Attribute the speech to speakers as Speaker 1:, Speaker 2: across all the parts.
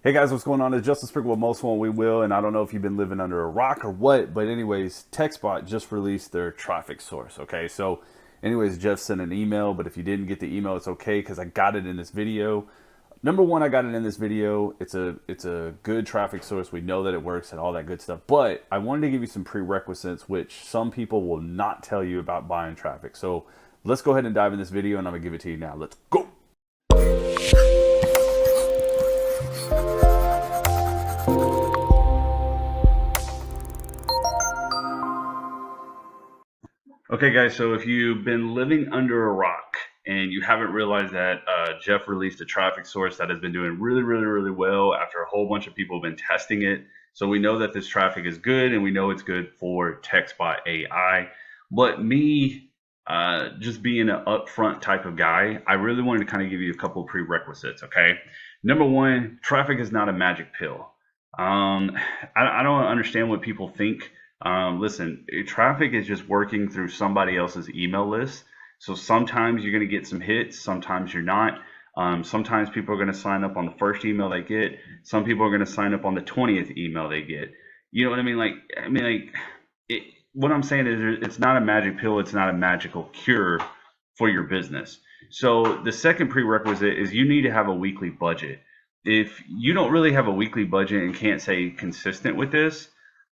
Speaker 1: Hey guys, what's going on? It's Justin Sprinkle with Most One We Will, and I don't know if you've been living under a rock or what, but anyways, TechSpot just released their traffic source. Okay, so anyways, Jeff sent an email, but if you didn't get the email, it's okay because I got it in this video. Number one, I got it in this video. It's a good traffic source. We know that it works and all that good stuff. But I wanted to give you some prerequisites, which some people will not tell you about buying traffic. So let's go ahead and dive in this video, and I'm gonna give it to you now. Let's go. Okay, guys, so if you've been living under a rock and you haven't realized that Jeff released a traffic source that has been doing really well after a whole bunch of people have been testing it. So we know that this traffic is good and we know it's good for TechSpot AI. But me, just being an upfront type of guy, I really wanted to kind of give you a couple of prerequisites, okay? Number one, traffic is not a magic pill. I don't understand what people think. Listen, traffic is just working through somebody else's email list. So sometimes you're going to get some hits, sometimes you're not. Sometimes people are going to sign up on the first email they get. Some people are going to sign up on the 20th email they get. You know what I mean? What I'm saying is it's not a magic pill. It's not a magical cure for your business. So the second prerequisite is you need to have a weekly budget. If you don't really have a weekly budget and can't stay consistent with this,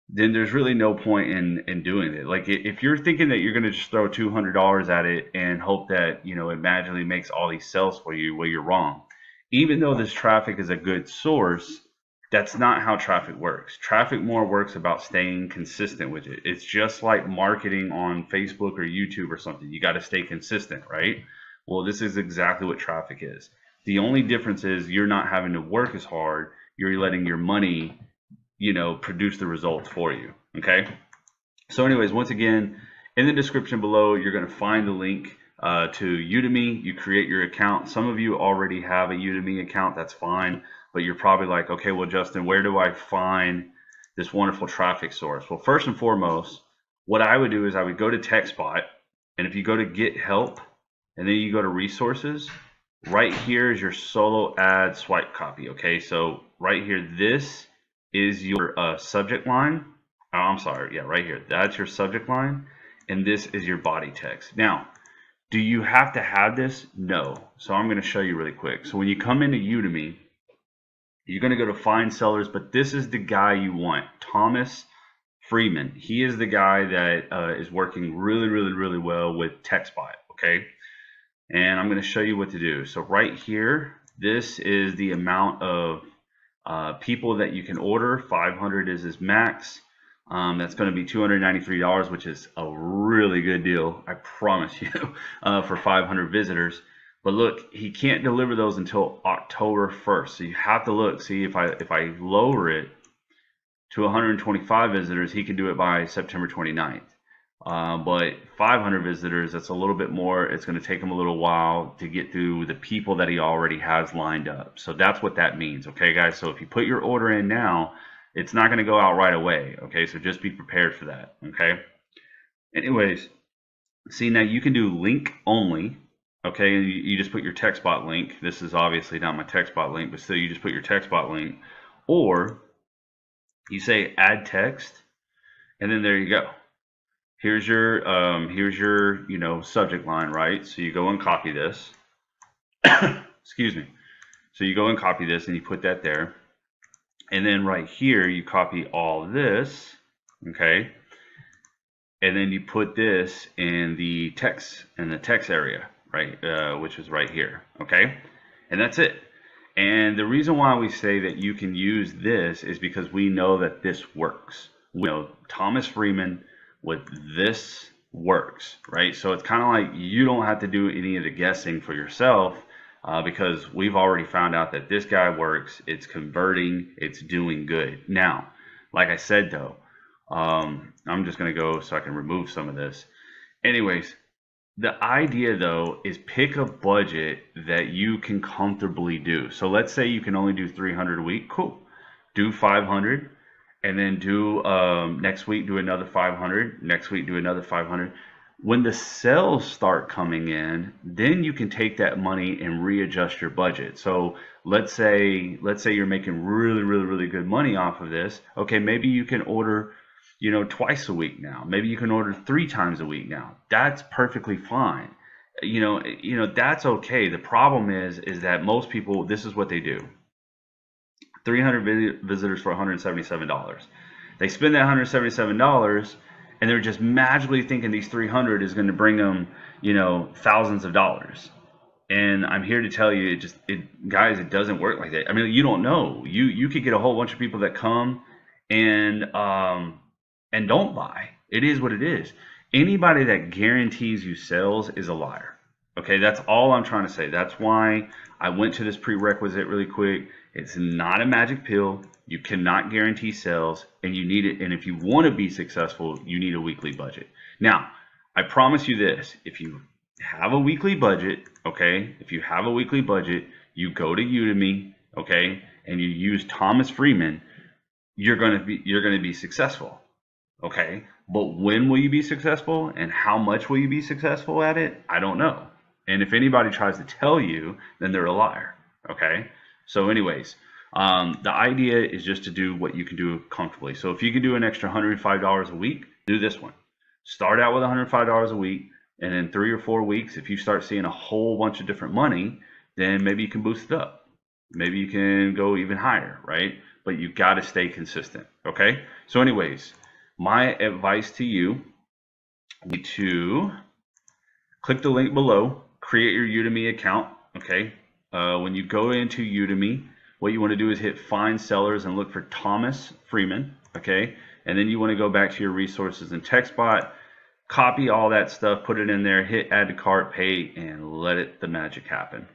Speaker 1: then there's really no point in doing it. Like if you're thinking that you're going to just throw $200 at it and hope that, you know, it magically makes all these sales for you, well, you're wrong. Even though this traffic is a good source, that's not how traffic works. Traffic more works about staying consistent with it. It's just like marketing on Facebook or YouTube or something. You got to stay consistent, right? Well, this is exactly what traffic is. The only difference is you're not having to work as hard. You're letting your money, you know, produce the results for you. Okay, so anyways, once again, in the description below you're going to find the link to Udemy. You create your account. Some of you already have a Udemy account, that's fine, but you're probably like, okay, well, Justin, where do I find this wonderful traffic source? Well, first and foremost, what I would do is I would go to TechSpot, and if you go to get help and then you go to resources, right here is your solo ad swipe copy. Okay, so right here, this is your subject line. Oh, I'm sorry, yeah, right here. That's your subject line, and this is your body text. Now, do you have to have this? No. So I'm going to show you really quick. So when you come into Udemy, you're going to go to find sellers, but this is the guy you want, Thomas Freeman. He is the guy that is working really well with TechSpot, okay? And I'm going to show you what to do. So right here, this is the amount of people that you can order. 500 is his max. That's going to be $293, which is a really good deal, I promise you, for 500 visitors. But look, he can't deliver those until October 1st. So you have to look, see if I lower it to 125 visitors, he can do it by September 29th. But 500 visitors, that's a little bit more. It's going to take him a little while to get through the people that he already has lined up. So that's what that means, okay, guys? So if you put your order in now, it's not going to go out right away, okay? So just be prepared for that, okay? Anyways, see, now you can do link only, okay? You just put your TechSpot link. This is obviously not my TechSpot link, but still you just put your TechSpot link. Or you say add text, and then there you go. Here's your you know, subject line, right? So you go and copy this. Excuse me. So you go and copy this and you put that there. And then right here you copy all this, okay? And then you put this in the text area, right? Which is right here, okay? And that's it. And the reason why we say that you can use this is because we know that this works. We know Thomas Freeman with this works, right? So it's kind of like you don't have to do any of the guessing for yourself because we've already found out that this guy works. It's converting, it's doing good. Now, like I said though, I'm just going to go so I can remove some of this. Anyways, the idea though is pick a budget that you can comfortably do. So let's say you can only do 300 a week. Cool. Do 500. And then do next week do another 500, next week do another 500. When the sales start coming in, then you can take that money and readjust your budget. So let's say you're making really good money off of this. Okay, maybe you can order, twice a week now. Maybe you can order 3 times a week now. That's perfectly fine. That's okay. The problem is that most people, this is what they do. 300 visitors for $177. They spend that $177 and they're just magically thinking these 300 is going to bring them, thousands of dollars. And I'm here to tell you, guys, it doesn't work like that. I mean, you don't know. You could get a whole bunch of people that come and don't buy. It is what it is. Anybody that guarantees you sales is a liar. Okay, that's all I'm trying to say. That's why I went to this prerequisite really quick. It's not a magic pill. You cannot guarantee sales, and you need it. And if you want to be successful, you need a weekly budget. Now, I promise you this: if you have a weekly budget, okay, if you have a weekly budget, you go to Udemy, okay, and you use Thomas Freeman, you're gonna be successful, okay. But when will you be successful, and how much will you be successful at it? I don't know. And if anybody tries to tell you, then they're a liar, okay. So anyways, the idea is just to do what you can do comfortably. So if you can do an extra $105 a week, do this one. Start out with $105 a week, and in 3 or 4 weeks, if you start seeing a whole bunch of different money, then maybe you can boost it up. Maybe you can go even higher, right? But you got to stay consistent, okay? So anyways, my advice to you, you need to click the link below, create your Udemy account, okay? When you go into Udemy, what you want to do is hit find sellers and look for Thomas Freeman, okay? And then you want to go back to your resources and TextBot, copy all that stuff, put it in there, hit add to cart, pay, and let the magic happen.